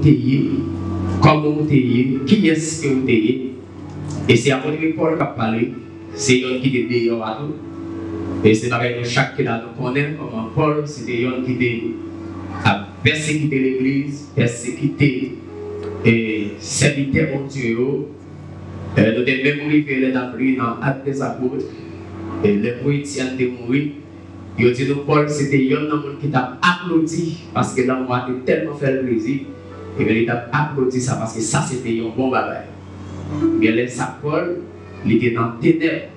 vous êtes, comment vous êtes, qui est-ce que vous êtes. Et c'est à votre Paul qui a parlé, c'est un qui était dehors à tout. Et c'est pareil, chaque qui là nous connaît comment Paul, c'était un qui a persécuté l'église, persécuté et serviteur au Dieu. Nous avons même arrivé dans l'acte des apôtres, et les chrétiens étaient morts. Il a dit que Paul, c'était un homme qui t'a applaudi parce que l'homme a tellement fait plaisir. Et il t'a applaudi ça parce que ça, c'était un bon bagage. Bien, laisse à Paul, il était dans le ténèbres.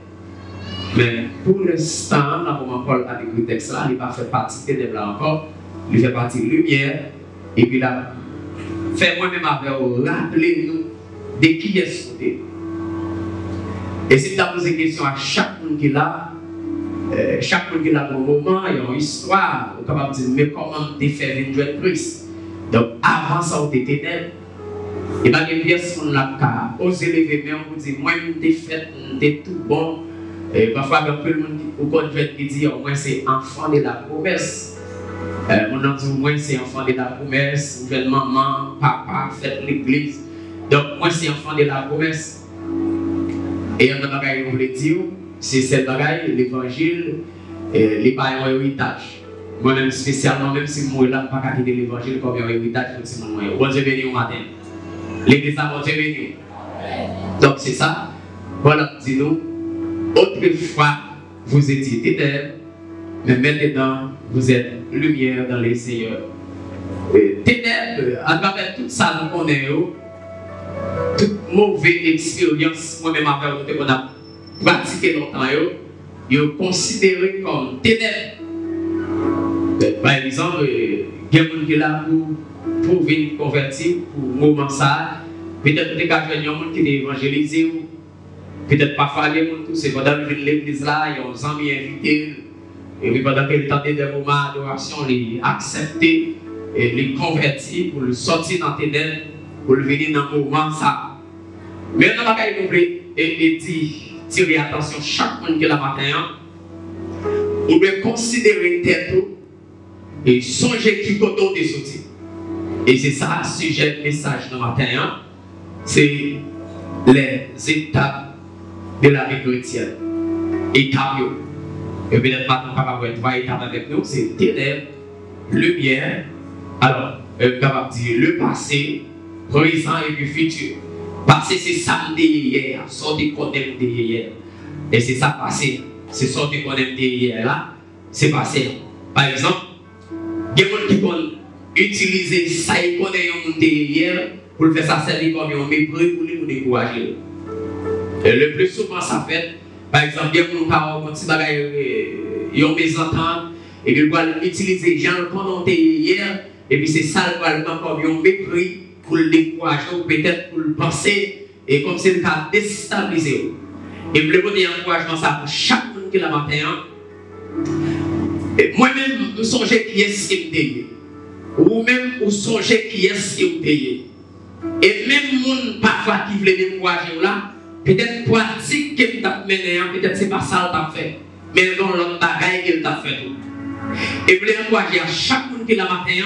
Mais pour l'instant, dans le moment où Paul a écrit le texte là, il n'a pas fait partie de ténèbres là encore. Il fait partie de lumière. Et puis là, fait moi-même avec vous, rappelez-nous de qui est-ce que vous. Et si tu as posé des questions à chaque monde qui est là, chaque monde qui est là pour le moment, il y a une histoire, on est capable de dire, mais comment tu fais venir jouer Christ? Donc avant ça, on était ténèbres. Et bien, il y a des personnes qui ont osé lever, mais on vous dit, moi, je suis fait, je suis tout bon. Et parfois, il y a peu de monde qui dit, moi, c'est enfant de la promesse. On a dit, moi, c'est enfant de la promesse. Je maman, papa, faites l'église. Donc, moi, c'est enfant de la promesse. Et il y a un bagage que vous voulez dire, c'est ce bagage, l'évangile, les parents ont héritage. Moi-même, spécialement, même si moi, là, je ne peux pas quitter l'évangile comme un héritage, je suis mon moyen. Bon Dieu béni au matin. L'église a bon Dieu béni. Donc, c'est ça. Voilà, dis-nous, autrefois, vous étiez ténèbres, mais maintenant, vous êtes lumière dans les Seigneurs. Ténèbres, à travers tout ça, nous connaissons. Toute mauvaise expérience, moi-même avec vous, qu'on a pratiqué longtemps, ils sont considérés comme ténèbres. Par exemple, il y a des gens qui sont là pour venir convertir, pour moment ça. Peut-être que des gens qui sont évangélisés, peut-être parfois les gens, c'est pendant que l'église là, ils ont des amis invités, et puis pendant qu'ils tentent des moments d'adoration, les accepter, et les convertir pour le sortir dans tes ténèbres, pour le venir dans le moment ça. Mais dans la caille, et tirer attention, chaque monde qui est là matin, on doit considérer tête et songer qui côté de sortir. Et c'est ça, sujet de message dans le matin, c'est les étapes de la vie chrétienne. Étapes. Et peut-être maintenant, capable de voir étapes avec nous, c'est ténèbres, lumière. Alors, capable de dire le passé, présent et puis futur. Passé, c'est samedi hier, sorti qu'on aime hier. Et c'est ça passé. C'est sorti qu'on aime hier là, c'est passé. Par exemple, il y a des gens qui vont utiliser ça qu'on aime hier pour faire ça servir comme un mépris pour nous décourager. Et le plus souvent, ça fait, par exemple, il y a des gens qui ont des ententes et qui vont utiliser les gens qu'on aime hier. Et puis c'est ça le comme un mépris pour le décourager ou peut-être pour le penser et comme c'est le cas déstabiliser. Et je veux donner un encouragement ça pour chaque monde qui est là matin. Moi-même, je songe qui est-ce qui me dit. Ou même, je songe qui est-ce qui me dit. Et même monde parfois qui veut décourager là, peut-être pratique que tu as mené, peut-être c'est pas ça que tu as fait. Mais dans l'autre bagaille que tu as fait. Et je veux encourager à chaque monde qui est là matin.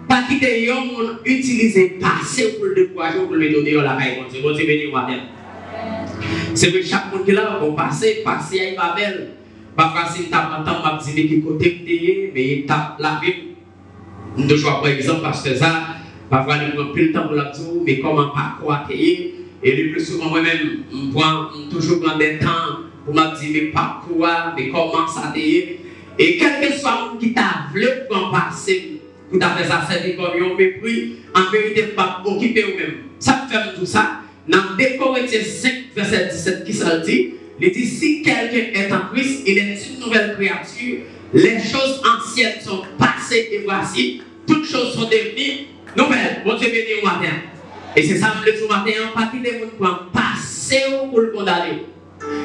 Pas quitter les gens utiliser passé pour le décourager ou pour le donner à la caille. Bon Dieu béni au matin. C'est que chaque monde qui est là, bon passé il va belle. Parfois, si tu as longtemps, on va dire qu'il côté tu es, mais il tape la vie. Toujours par exemple, parce que ça, parfois, il prend plus le temps pour la dire, mais comment pas croire tu es. Et le plus souvent, moi-même, je prends toujours des temps pour me dire, mais pas quoi, mais comment ça t'es. Et quel que soit le monde qui t'a voulu pour passer, pour t'a fait ça, c'est comme un mépris, en vérité, pas occuper vous-même. Ça fait tout ça. Dans 2 Corinthiens 5, verset 17, qui s'en dit, il dit, si quelqu'un est en Christ, il est une nouvelle créature, les choses anciennes sont passées et voici, toutes choses sont devenues nouvelles. Bon Dieu béni au matin. Et c'est ça, le matin, pas qu'il des gens qui vont passer pour le condamner.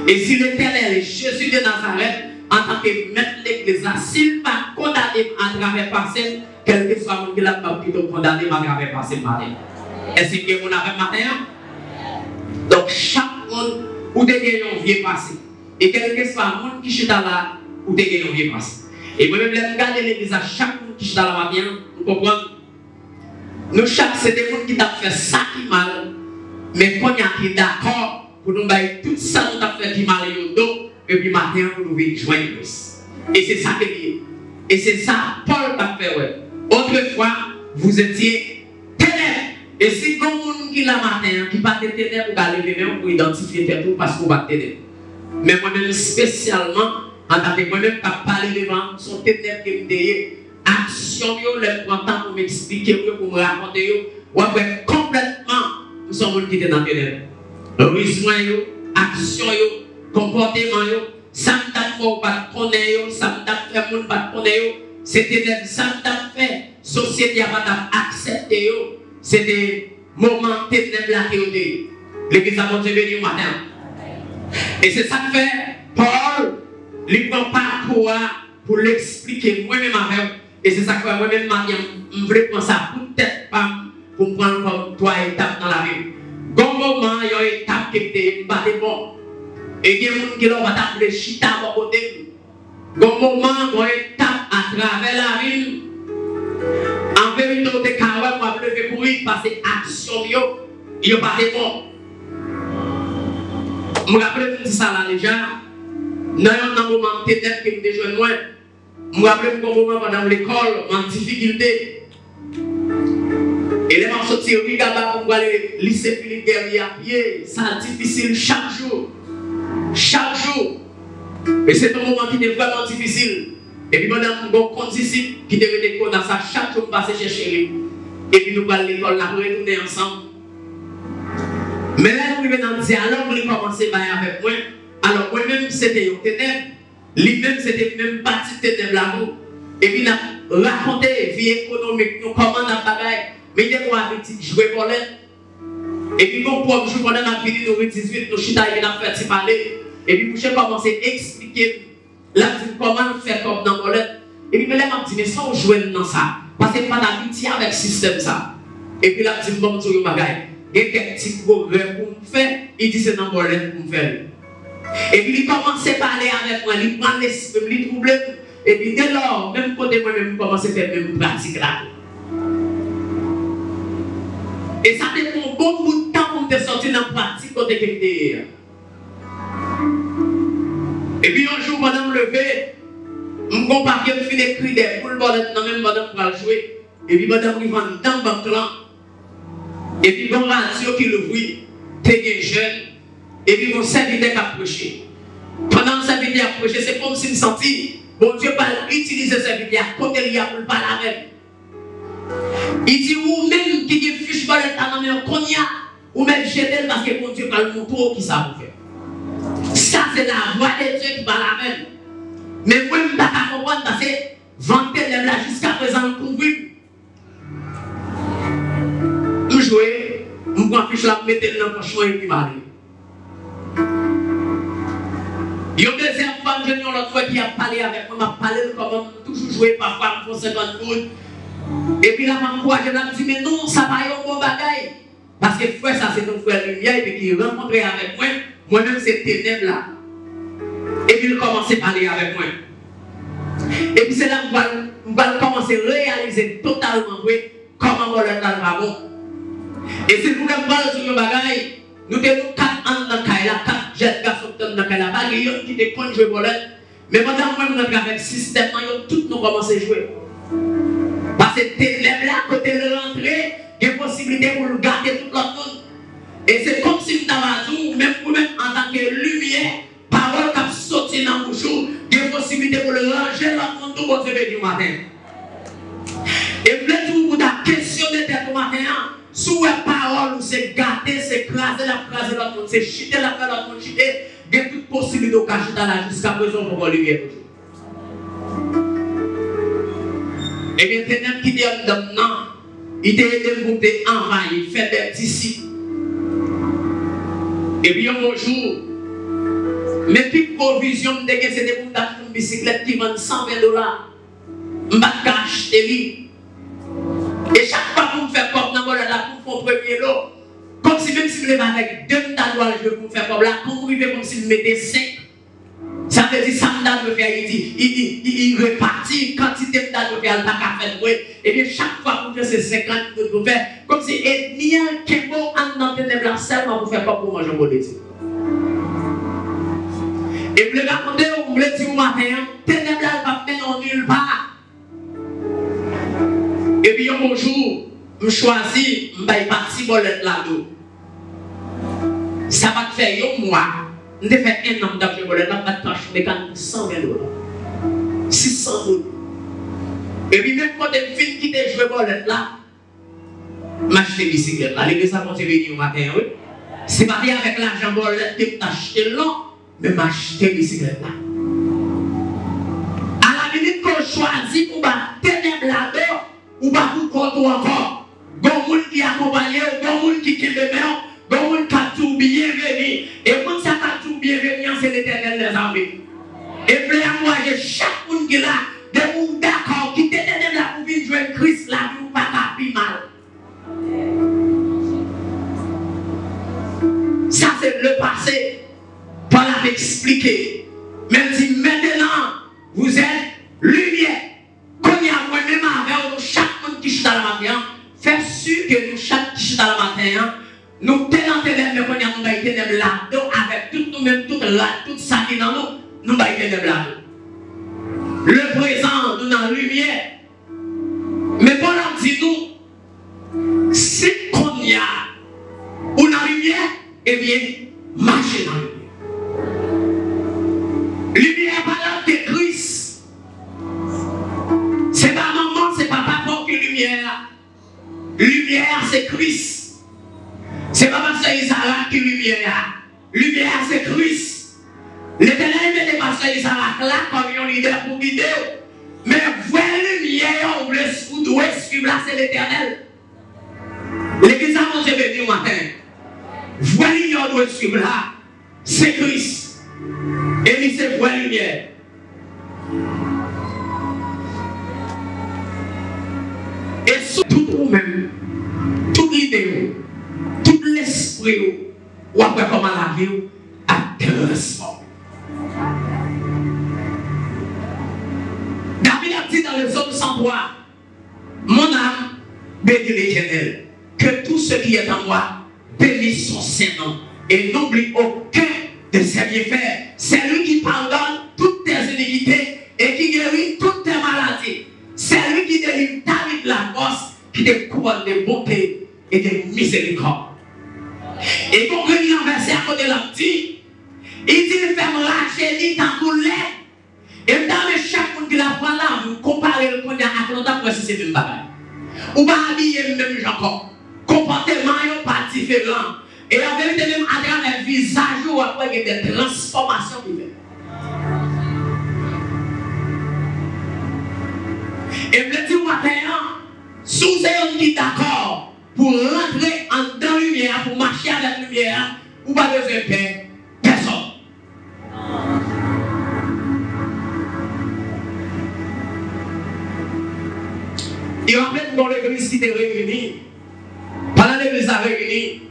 Et si l'Éternel est Jésus de Nazareth, en tant que maître de l'église, s'il va condamner à travers passé, quel que soit le monde qui l'a plutôt condamné à travers passé le matin. Est-ce que vous avez matin? Donc, chaque monde, où des gens viennent passer. Et quel que soit le monde qui est là, où des gens viennent passer. Et moi-même, je regarde l'église à chaque monde qui est dans la matin, vous comprenez? Nous chaque, c'est des gens qui t'a fait ça qui mal, mais qu'on y a qui d'accord pour nous bailler tout ça nous t'a fait qui mal au dos, et puis matin, nous devons joindre. Et c'est ça qui est. Et c'est ça, Paul t'a fait, ouais. Autrefois, vous étiez ténèbres. Et si comme monde qui la matin, qui pas de ténèbres, vous allez lever pour identifier tes trous parce que vous pas de ténèbres. Mais moi-même, spécialement, en tant que moi-même, qui parlé devant, son ténèbres qui me dit, action, le prend temps pour m'expliquer, pour me raconter, ou après, complètement, nous sommes gens qui étaient dans les ténèbres. Risque, action, comportement, ça me t'a fait pas connaître, ça me t'a fait moun pas connaître, c'était ça me t'a fait, société a pas accepté, c'est des moments ténèbres là qui ont été. L'église a monté venu matin. Et c'est ça que fait Paul, il prend parcours pour l'expliquer moi-même avec. Et c'est ça que moi-même, je voulais prendre ça pour peut-être pas pour prendre comme trois étapes dans la vie. Bon moment, il y a une étape qui était pas bon. Et il y a des gens qui ont appelé chita à côté. Bon moment, il y a une étape à travers la ville. En vérité, on est carrément pour lever pour lui parce que l'action, il n'y a pas de bon. Je me rappelle de ça là déjà. Dans un moment ténèbres qui me déjeune loin. Je me rappelle de un moment pendant l'école, en difficulté. Et les gens sortis au Rigaba pour aller au lycée Philippe Guerrier à pied. Ça difficile chaque jour. Chaque jour. Et c'est un moment qui était vraiment difficile. Et puis madame, mon compte ici, qui devait être dans ça, chaque jour, passer chercher lui. Et puis nous allons à l'école, nous retourner ensemble. Mais là, nous venons dans le dialogue, nous commençons à avec moi. Alors, moi-même, c'était une ténèbre. Lui-même, c'était même partie de ténèbre là-haut. Et puis, nous avons raconté la vie économique, nous comment on a bagaille. Mais nous avons joué pour l'aide. Et puis, mon propre jour, pendant la vie, nous avons 18, nous chita et nous avons fait parler. Et puis, j'ai commencé à expliquer là, comment faire comme dans mon lettre. Et puis, là, je me dit, mais sans jouer dans ça. Parce que pas d'habitude avec le système ça. Et puis, là, je me dit, bon, je bagaille. Il y a quelques petits progrès pour me faire, il dit c'est dans mon lettre pour me faire. Et puis il commence à parler avec moi, il prend l'esprit, il trouble. Et puis dès lors, même côté moi-même, il commence à faire même pratique là. Et ça te prend beaucoup de temps pour te sortir dans la pratique côté que tu es. Et puis un jour, madame levé, je compare que je finis d'écrire des poules, même madame pour jouer. Et puis madame qui va dans le banc là. Et puis, bon radio qui l'ouvrit, t'es jeune, et puis mon serviteur qui approché. Pendant que le serviteur approché, c'est comme si je me sentis, bon Dieu va utiliser le serviteur, côté il y a pour le parler avec. Il dit, ou même qui dit fiche par l'état dans le cognac, ou même jeter parce que bon Dieu va le montrer qui ça vous fait. Ça, c'est la voix de Dieu qui parle avec. Mais moi, je ne peux pas comprendre parce que vanter là jusqu'à présent, couvrir. Je jouais, je prends fiche là, je mets dans le poche et puis je il y a une deuxième femme, je n'ai l'autre fois qui a parlé avec moi, m'a parlé comment toujours jouer parfois pour 50 gouttes. Et puis là, je me dit, mais non, ça va y avoir un bon bagaille. Parce que frère, ça c'est ton frère lumière, et puis qui est rencontré avec moi, moi-même c'est ténèbres là. Et puis il commence à parler avec moi. Et puis c'est là que je vais commencer à réaliser totalement comment on va dans le bon. Et si vous voulez parler sur le bagaille, nous avons 4 ans dans le caille, 4 jeunes garçons dans le caille, il y a qui te compte jouer bolette. Mais maintenant, moi, nous rentrons avec le système, tout nous commence à jouer. Parce que ténèbres là, côté de l'entrée, il y a une possibilité pour nous garder tout l'autre monde. Et c'est comme si nous avons même vous-même en tant que lumière, parole qui a sauté dans vos jours, il y a une possibilité pour le ranger l'autre monde tout votre du matin. Et vous vous avez questionné tête au matin. Sous la parole, c'est gâter, c'est craser la phrase de l'autre monde, c'est chiter la phrase de l'autre monde, chiter. Il y a toute possibilité de cacher dans la jusqu'à présent pour qu'on lui toujours. Et bien, ténèbres qui dit non, il t'a aidé pour te envahir, faire des petits sites. Et puis, un jour, mes petites provisions, c'était pour m'acheter une bicyclette qui vend $120. Je vais acheter lui. Et chaque fois que vous me faites comme dans le là, pour mon premier lot, comme si même si vous levez avec 2 $, je vais vous faire comme là, quand vous vivez comme si vous mettez 5 Ça veut dire ça me faire, il répartit quantité de me faire, pas qu'à faire de et bien chaque fois que c'est 50 de faire, comme si ethnie qui est bon en dans ténèbres seulement pour faire pas pour manger mon déti. Et vous le racontez, vous le dites au matin, ténèbres va faire en nulle part. Et puis un bonjour, je choisis, je vais partir pour l'être là-dedans. Ça va te faire un mois. Je vais faire un an d'après pour l'être là, je vais te faire 100 000 $. 600 000. Et puis même quand je finis qui te joué pour l'être là, je m'achète une bicyclette là. L'église a continué au matin, oui. C'est pas bien avec l'argent pour l'être que tu achètes là, mais je m'achète une bicyclette là. À la minute qu'on choisit pour battre ténèbres là-dedans, ou pas pour compte encore. Gon moun qui accompagne, gon moun qui kille de main, gon moun qui a tout bien venu. Et moun ça a tout bien venu, c'est l'Éternel des armées. Et puis à moi, chaque moun qui là, des moun d'accord, qui t'éternel là pour venir jouer Christ là, ou pas qu'à plus mal. Ça c'est le passé. Paul a expliqué. Même si maintenant vous êtes lumière. Quand il y a moi-même avec chaque monde qui chute dans la matin, faire sûr que nous, chaque qui chute dans la matin, nous tenons ténèbres, mais quand il y a nous ténèbres là-dedans, avec tout nous-mêmes, tout ça qui est dans nous, nous ténèbres là-dedans. Le présent, nous dans la lumière. Mais Paul a dit nous, si qu'on y a, ou dans la lumière, eh bien, marchez dans la lumière. Lumière par de Christ. C'est pas maman, c'est pas papa qui est lumière. Lumière, c'est Christ. C'est pas pasteur Isaac qui est lumière. Lumière, c'est Christ. L'Éternel met pasteur Isaac là comme un leader pour guider. Mais voir lumière, vous devez suivre là, c'est l'Éternel. L'église a mangé béni au matin. Voir lumière, vous devez suivre là, c'est Christ. Et il c'est voir lumière. Et surtout vous-même, toute l'idée, tout l'esprit, ou après comment la vie a transformé. David a dit dans le psaume 103, mon âme bénit l'Éternel, que tout ce qui est en moi bénisse son Saint-Nom et n'oublie aucun de ses bienfaits. C'est lui qui pardonne toutes tes iniquités et qui guérit toutes tes maladies. C'est lui qui délivre ta vie de la force, qui te couronne de bonté et de miséricorde. Et pour que l'on verset à côté de l'homme dit, il dit de faire lâcher l'île dans tout l'air. Et dans chaque monde qui la prend là, vous comparez le premier à longtemps pour si c'est une bagaille. Ou pas habiller le même genre. Comportement n'est pas différent. Et en vérité, même à travers le visage, ou après, il y a des transformations qui viennent. Et je dis au matin, si vous êtes qui d'accord pour rentrer en dans la lumière, pour marcher avec la lumière, vous n'avez pas besoin de paix, personne. Et en fait, dans l'église qui était réunie, pendant l'église a réuni,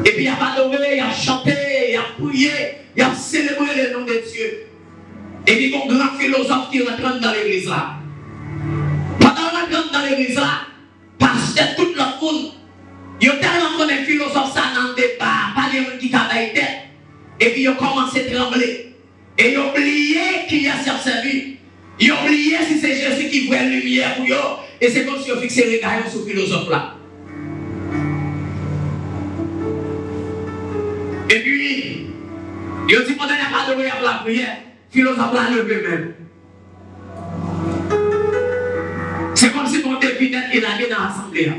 et puis il y a adoré, il y a chanté, il y a prié, il y a célébré le nom de Dieu. Et puis il y a un grand philosophe qui rentre dans l'église là. Dans l'église là, parce que tout le monde, il y a tellement de philosophes ça dans le débat, pas de gens qui travaillent tête, et puis ils ont commencé à trembler. Et ils ont oublié qui a servi. Ils ont oublié si c'est Jésus qui voit la lumière pour eux, et c'est comme si ils fixaient les gars sur le philosophe là. Et puis, ils ont dit pendant qu'il n'y a pas de la prière, le philosophe là levé même. C'est comme si mon devinette il allait dans l'assemblée.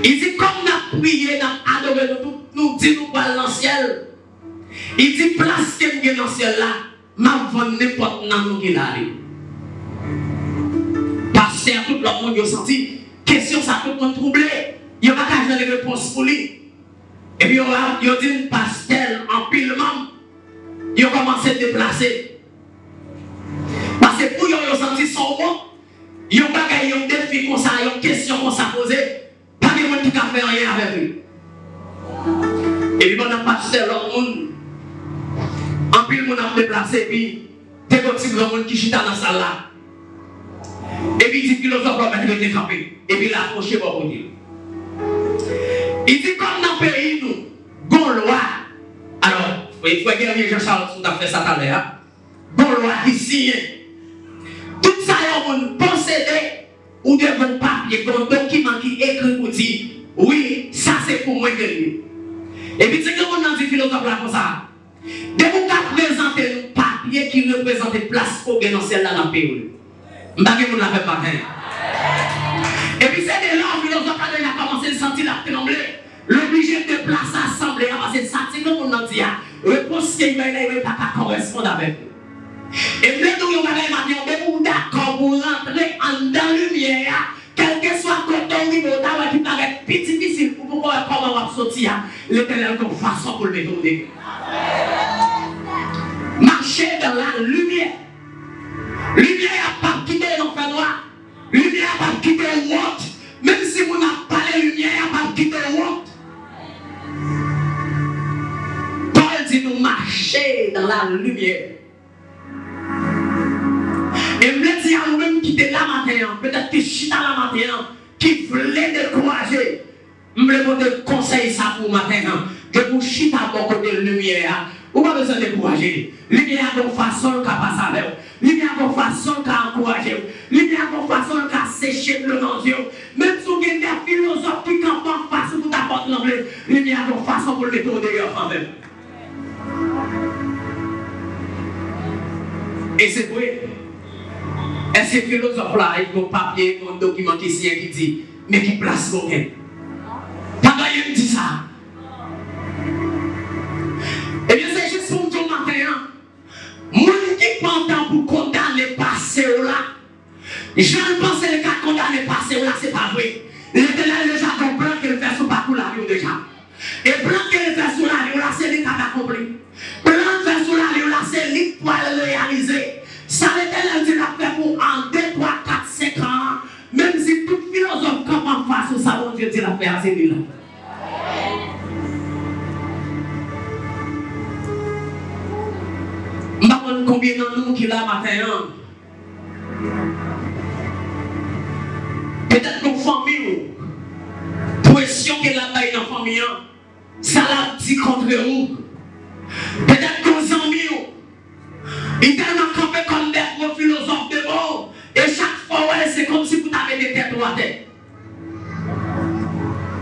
Il dit comme nous prié, nous adoré, nous dit nous parlons dans le ciel. Il dit place que nous dans le ciel là, m'a vendre n'importe où qu'il arrive. Parce que tout le monde a senti, question ça tout le monde troublé. Il n'y a pas qu'à faire des réponses pour lui. Et puis il a dit une pastel en pile membre. Il a commencé à se déplacer. Parce que pour lui, il a senti son mot. Il y a un défi comme ça, il y a une question comme ça posée. Pas de monde qui a fait rien avec lui. Et puis, on a passé l'autre monde. En plus, mon a déplacé, puis, t'es comme si grand monde qui chita dans la salle là. Et puis, il dit philosophe là, il était campé. Et puis, il a approché pour vous dire. Il dit, comme dans le pays, nous, bon loi. Alors, il faut que Jean-Charles a fait ça tout à l'heure. Bon loi qui signe. Tout ça, on posséder ou devant papier, un document qui écrit pour dire, oui, ça c'est pour moi que lui. Et puis, c'est que on a dit philosophe là comme ça. De vous présenter un papier qui représente place pour gagner celle-là dans le pays. Je ne sais pas si vous l'avez pas fait. Et puis, c'est de là où le philosophe a commencé à sentir la trembler. L'obligé de placer l'assemblée parce que ça, c'est comme on a dit, réponse qu'il m'a dit, pas correspondre avec vous. Et puis, nous, on va vous d'accord pour rentrer en dans la lumière, quel que soit le côté où vous avez qui paraît plus difficile pour pouvoir comment on va sortir, l'éternel comme façon pour le méthode. Marcher dans la lumière. Lumière n'a pas quitté l'enfer noir. Lumière n'a pas quitté le monde. Même si vous n'avez pas la lumière, n'a pas quitté le monde. Paul dit nous marcher dans la lumière. Et je veux dire à nous-mêmes qui étaient là matin, peut-être qui sont là matin, qui voulaient décourager. Je veux vous conseiller ça pour matin, que vous chita à mon côté de lumière. Vous n'avez pas besoin de décourager. Lumière de façon qui passe avec vous. Lumière de façon qui encourage vous. Lumière de façon qui séché le dans Dieu. Même si vous avez des philosophes qui campent en face pour t'apporter l'anglais, lumière de façon pour le mettre au dehors quand même. Et c'est vrai. Et ces philosophes-là, ils ont un papier, un document qui dit, mais qui place combien? Pas rien dit ça. Eh bien, c'est juste pour tout matin. Moi qui prend temps pour condamner le passé là. Je ne pense que le cas de condamner le passé là, c'est pas vrai. L'éternel déjà comprend qu'il fait son parcours la vie déjà. Et plan qu'il fait sur la vie là, c'est lui qui a accompli. Plan qu'il fait sur la vie là, c'est lui qui doit le réaliser. Ça, l'éternel dit l'a fait pour en 2, 3, 4, 5 ans. Même si tout philosophe comme en face, ça, mon Dieu dit l'a fait à celui là. Je ne sais pas combien de nous qui là matin. Peut-être nos familles, pression que la taille dans la famille, ça l'a dit contre vous. Peut-être que nos amis, ils tellement campé comme des philosophes de bon. Et chaque fois, ouais, c'est comme si vous avez des têtes à tête.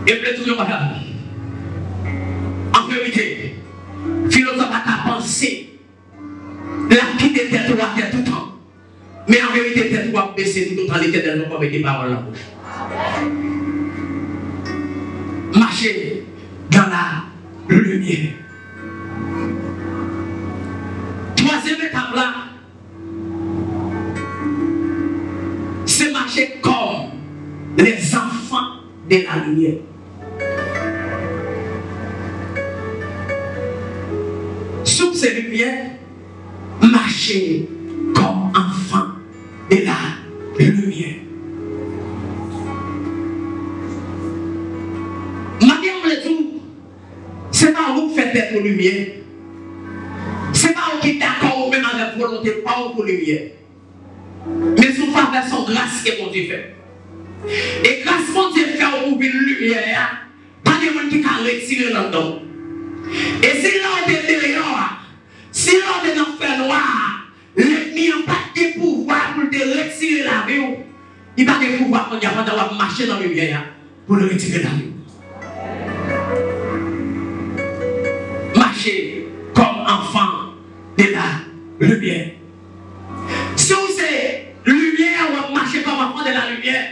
Et vous toujours pas. En vérité, philosophe a pensé. La petite tête à tête tout le temps. Mais en vérité, tête à baisser tout le temps, l'éternel ne peut pas mettre des paroles dans la bouche. Marcher dans la lumière. Troisième étape là, c'est marcher comme les enfants de la lumière. Sous ces lumières, marcher comme enfant de la lumière. C'est pas vous qui faites être lumière. C'est pas vous qui êtes d'accord même avec volonté, pas vous pour lumière. Mais sous faveur son grâce que mon Dieu fait. Et grâce mon Dieu fait pour une lumière, pas de monde qui a retiré là-dedans. Et si l'on est dehors, si l'on est dans le fer noir, l'ennemi n'a pas de pouvoir pour te retirer la vie. Il n'a pas de pouvoir pour marcher dans la lumière pour le retirer la vie. Marcher comme enfant de la lumière. Si vous êtes lumière ou marcher comme enfant de la lumière,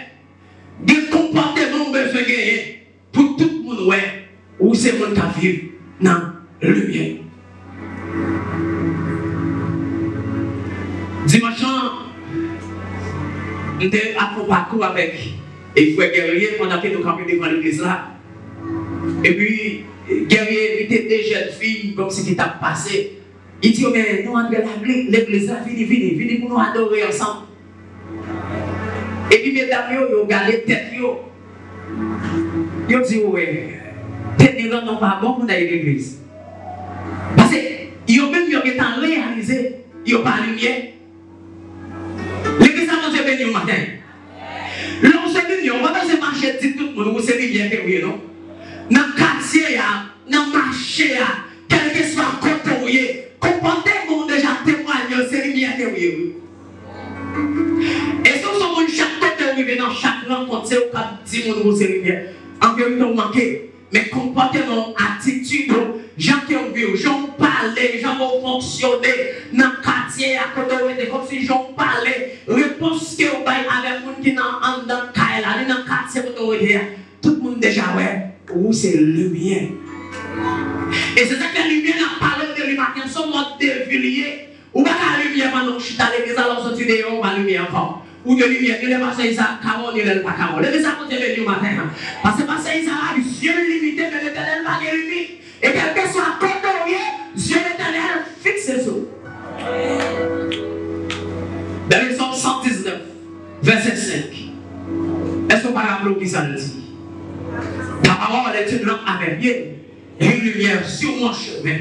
des comportements besoin de pour tout le monde, ouais, ou c'est mon cas vivre dans la lumière. Dimanche, nous avons fait un parcours avec les frères guerriers pendant que nous campions devant l'église là. Et puis, guerrier invité des jeunes filles comme si qui t'a passé. Il dit, mais nous entrons dans l'église là, venez pour nous adorer ensemble. Et puis, mesdames, ils ont regardé tête. Ils ont dit, ouais, tête de l'homme n'est pas bon pour aller à l'église. Parce qu'ils ont même qui ont réalisé, ils n'ont pas de lumière. L'église a mangé béni au matin. L'on se dit, on va passer marcher, dit tout le monde, c'est lumière que vous non? Dans le quartier, dans le marché, quel que soit le côté où vous êtes, comportez-vous déjà témoignage, c'est lumière que vous êtes. Et si vous sommes chaque côté où vous êtes, dans chaque rencontre, c'est au cas de 10 personnes, c'est lumière. En vérité, vous manquez. Mais comportement, attitude, gens qui ont vu, gens parlent, gens vont fonctionner dans le quartier à côté de comme si gens parlaient. Réponse que vous avez avec les gens qui sont dans le quartier, tout le monde déjà, ouais, où c'est lumière. Et c'est ça que la lumière a parlé de lumière, son mode de villiers, ou pas la lumière, maintenant, je suis allé, les allons sortir de l'eau, la lumière encore. Ou de lumière, il est passé ça, Carole, il est pas Carole. Et ça, vous avez vu matin. Parce que passé ça, Dieu limité, mais l'éternel va les limite. Et quel que soit côté, Dieu l'éternel fixe ça. Dans le Psaume 119, verset 5. Est-ce qu'on va rappeler qui ça dit? Ta parole est une lampe à mes pieds et une lumière sur mon chemin.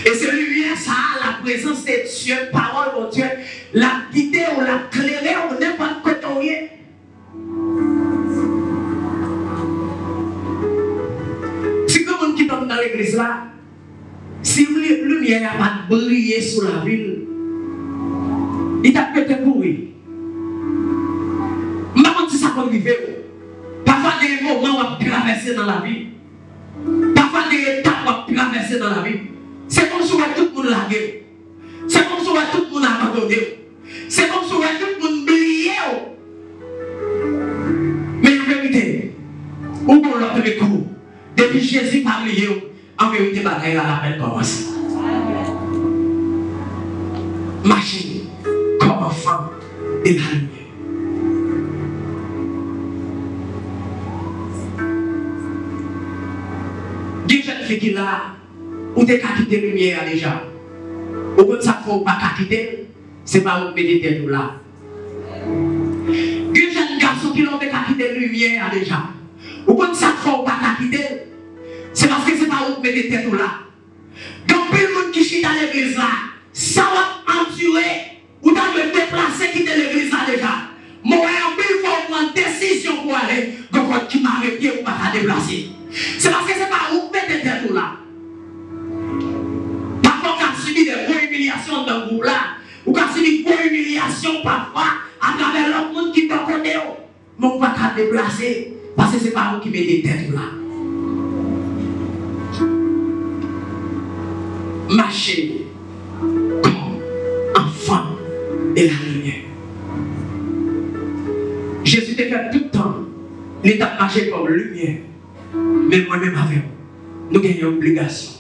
Et cette lumière, ça a la présence de Dieu, parole de Dieu, la guider ou la clairer ou n'importe quoi. Si quelqu'un qui tombe dans l'église là, si la lumière n'a pas brillé sur la ville, il t'a peut-être pourri. Je ne sais pas si ça peut arriver. Parfois, il y a des moments où on peut traverser dans la vie. Parfois, il y a des étapes où on peut traverser dans la vie. C'est comme si tout le monde l'a gué. C'est comme si tout le monde a abandonné. C'est comme si tout le monde brillait. Mais en vérité, où pour l'autre coup, depuis Jésus n'a pas brillé, en vérité, la bataille a peine commencé. Marcher comme enfant de la lumière. Des jeunes filles qui là, ou des cas quitter la lumière déjà. Au bout de ça, il ne faut pas quitter, c'est pas où méditer tout là. Des jeunes garçons qui l'ont quitté la lumière déjà. Au bout de ça, il ne faut pas quitter, c'est parce que c'est pas où méditer tout là. Donc, tout le monde qui chie dans l'église là, ça va endurer, ou dans le déplacer quitter l'église là déjà. Moi, il faut prendre une décision pour aller, donc qui m'a arrêté ou pas déplacer. C'est parce que c'est pas où mettre tout là. Parfois, on a subi des grosses humiliations dans le groupe là. Ou on a subi des grosses humiliations parfois à travers l'autre monde qui est à côté. Mais on ne va pas déplacer parce que c'est pas où qui met des têtes là. Marcher comme enfant de la lumière. Jésus te fait tout le temps l'état de marcher comme lumière. Mais moi-même avec vous, nous avons une obligation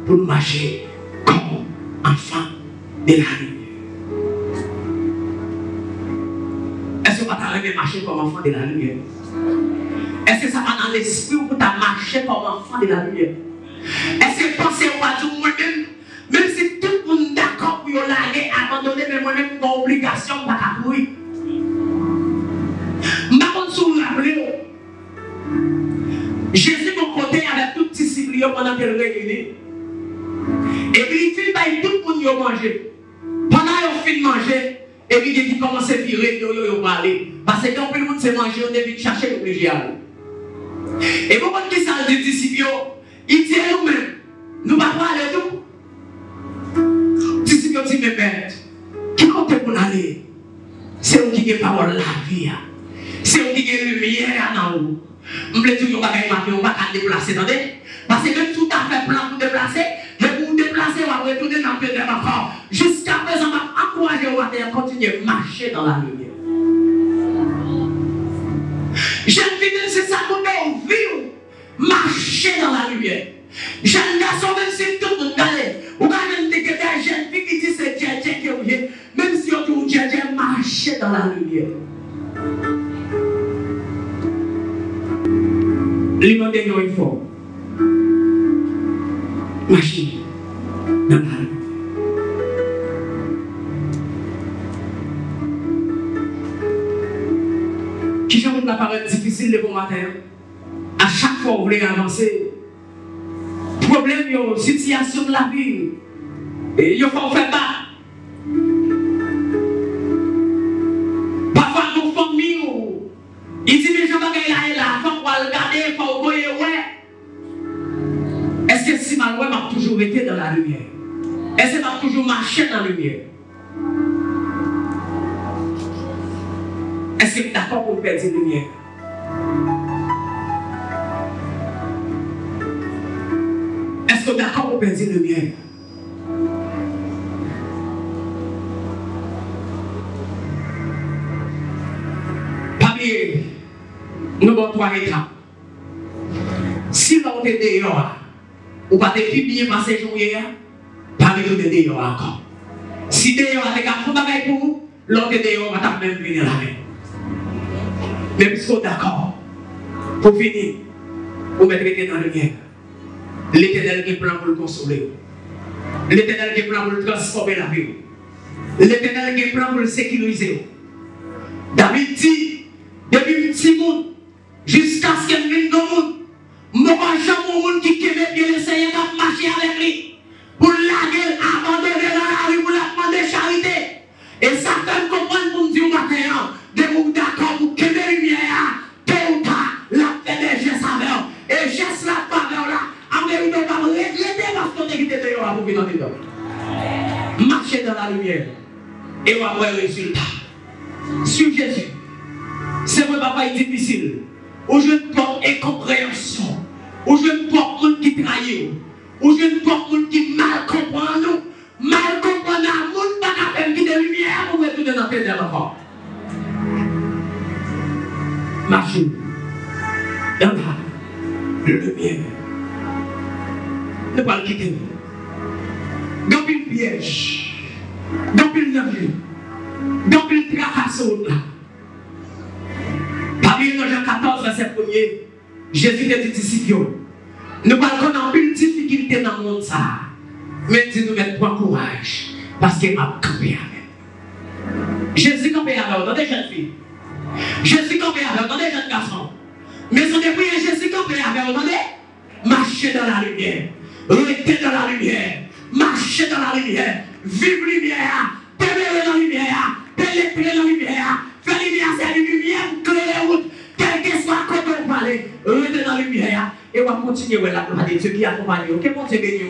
pour nous marcher comme enfants de la lumière. Est-ce que tu as rêvé marcher comme enfant de la lumière? Est-ce que ça va dans l'esprit pour tu marcher comme enfant de la lumière? Est-ce que pensez à moi-même, même si tout le monde est d'accord pour l'aller abandonner, mais moi-même, mon obligation de pas courir? Je ne sais pas si vous vous rappelez. Jésus, mon côté, avec tout petit disciples pendant qu'elle réunit. Et puis, il fait tout le monde manger. Pendant qu'il finit de manger, et puis il commence à virer, il va aller. Parce que quand le monde s'est mangé, on devait chercher l'obligé à aller. Et pourquoi qui s'en dit disciples, il dit à nous-mêmes, nous ne pouvons pas aller tout. Disciples dit, mais père, qui compte pour aller? C'est où qui est parole la vie. C'est où qui est lumière dans nous. Je voulais dire que vous ne pas déplacer. Parce que même tout à fait plan pour déplacer, mais pour vous déplacer, on va retourner dans le pays de l'enfant. Jusqu'à présent, on va encourager à continuer à marcher dans la lumière. J'aime bien, c'est ça qu'on doit vivre. Marcher dans la lumière. Jeune garçon, même si tout le monde allait, ou quand même des jeunes filles qui disent c'est Dieu qui est oublié, même si on dit Dieu, marcher dans la lumière. L'immobilier, il faut marcher dans la lumière. Qui j'avoue la parole difficile le bon matin. À chaque fois que vous voulez avancer, problème, situation de la vie, Et il faut faire ça. Parfois, nos familles, ils disent, mais je vais aller là, il faut regarder, il faut voir, ouais. Est-ce que si ma loi m'a toujours été dans la lumière? Est-ce que m'a toujours marché dans la lumière? Est-ce que tu es d'accord pour perdre la lumière? Est-ce que tu es d'accord pour perdre la lumière? Papier, nous avons 3 étapes. Si l'on est dehors, ou pas de bien passer journée, pas de dehors encore. Si dehors avec un fond d'avec vous, l'on est dehors, on va même venir la main. Mais puisqu'on est d'accord, pour finir, vous mettrez dans le lumière. L'Éternel qui est plan pour le consoler. L'Éternel qui est plan pour le transformer la vie. L'Éternel qui est plan pour le sécuriser. David dit, depuis petit monde, jusqu'à ce qu'il vienne dans le monde, moi, jamais au monde qui aime bien essayer de marcher avec lui, pour l'aguer, abandonner dans la rue, pour la demander charité. Et ça fait comprendre pour me dire au matin, de vous d'accord pour que les lumières, tôt ou tard, la fait des gestes avec. Et gestes la faveur là, en vérité, on va regretter parce qu'on est quitté dehors pour venir dedans. Marcher dans la lumière. Et on va voir le résultat. Sur Jésus. C'est vrai, papa, est difficile. Où je ne porte incompréhension. Où je ne porte monde qui trahit. Où je ne porte monde qui mal comprend nous. Mal comprend le monde, pas qu'à faire qui de lumière pour retourner dans tes enfants. Marchez dans la lumière. Ne pas le quitter. Dans le piège. Dans le danger. Dans le tracasso. Parmi nous, Jean 14, verset 1er, Jésus te dit ici, nous parlons en une difficulté dans le monde, ça. Mais dis-nous, mettre point courage, parce qu'il m'a campé avec. Jésus campé avec, dans des jeunes filles. Jésus campé avec, dans des jeunes garçons. Mais son dépôt, Jésus campé avec, dans des marcher dans la lumière, rester dans la lumière, marcher dans la lumière, vivre lumière, demeurer dans la lumière, pénétrer dans la lumière. Faire lumière, c'est la lumière, clairer route, quel que soit quand on parle, rester dans la lumière, et on va continuer la gloire de Dieu qui accompagne. Que mon Dieu bénisse.